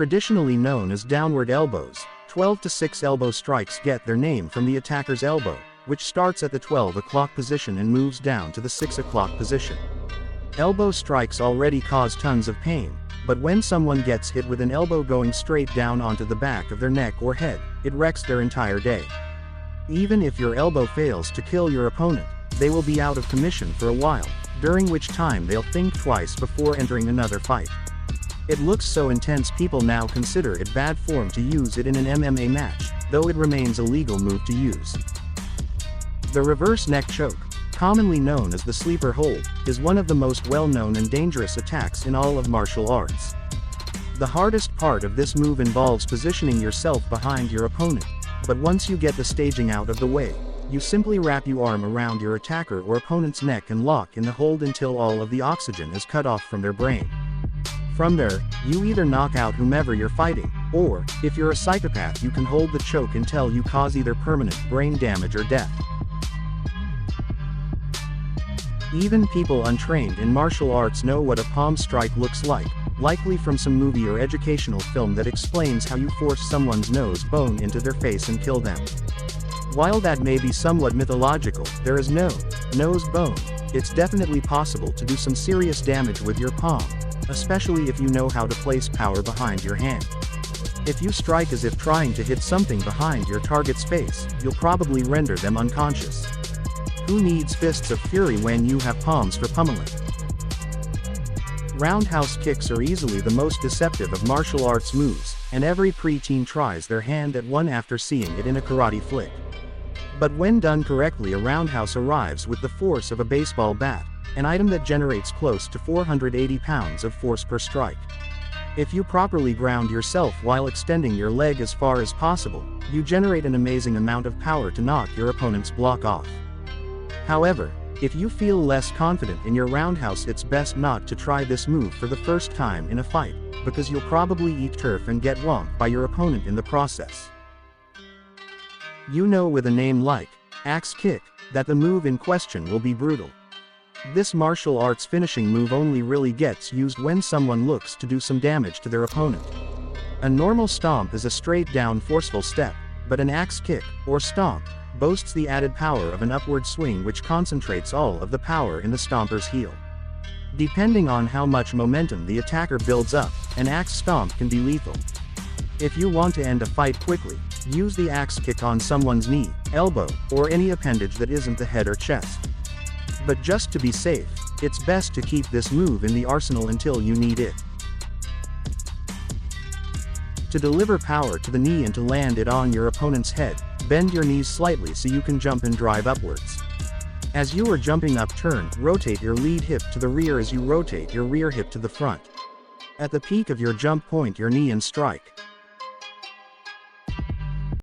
Traditionally known as downward elbows, 12 to 6 elbow strikes get their name from the attacker's elbow, which starts at the 12 o'clock position and moves down to the 6 o'clock position. Elbow strikes already cause tons of pain, but when someone gets hit with an elbow going straight down onto the back of their neck or head, it wrecks their entire day. Even if your elbow fails to kill your opponent, they will be out of commission for a while, during which time they'll think twice before entering another fight. It looks so intense people now consider it bad form to use it in an MMA match, though it remains a legal move to use. The reverse neck choke, commonly known as the sleeper hold, is one of the most well-known and dangerous attacks in all of martial arts. The hardest part of this move involves positioning yourself behind your opponent, but once you get the staging out of the way, you simply wrap your arm around your attacker or opponent's neck and lock in the hold until all of the oxygen is cut off from their brain. From there, you either knock out whomever you're fighting, or, if you're a psychopath, you can hold the choke until you cause either permanent brain damage or death. Even people untrained in martial arts know what a palm strike looks like, likely from some movie or educational film that explains how you force someone's nose bone into their face and kill them. While that may be somewhat mythological, there is no nose bone. It's definitely possible to do some serious damage with your palm, especially if you know how to place power behind your hand. If you strike as if trying to hit something behind your target's face, you'll probably render them unconscious. Who needs fists of fury when you have palms for pummeling? Roundhouse kicks are easily the most deceptive of martial arts moves, and every preteen tries their hand at one after seeing it in a karate flick. But when done correctly, a roundhouse arrives with the force of a baseball bat, an item that generates close to 480 pounds of force per strike. If you properly ground yourself while extending your leg as far as possible, you generate an amazing amount of power to knock your opponent's block off. However, if you feel less confident in your roundhouse, it's best not to try this move for the first time in a fight, because you'll probably eat turf and get wonked by your opponent in the process. You know, with a name like axe kick, that the move in question will be brutal. This martial arts finishing move only really gets used when someone looks to do some damage to their opponent. A normal stomp is a straight down forceful step, but an axe kick, or stomp, boasts the added power of an upward swing which concentrates all of the power in the stomper's heel. Depending on how much momentum the attacker builds up, an axe stomp can be lethal. If you want to end a fight quickly, use the axe kick on someone's knee, elbow, or any appendage that isn't the head or chest. But just to be safe, it's best to keep this move in the arsenal until you need it. To deliver power to the knee and to land it on your opponent's head, bend your knees slightly so you can jump and drive upwards. As you are jumping up, rotate your lead hip to the rear as you rotate your rear hip to the front. At the peak of your jump, point your knee and strike.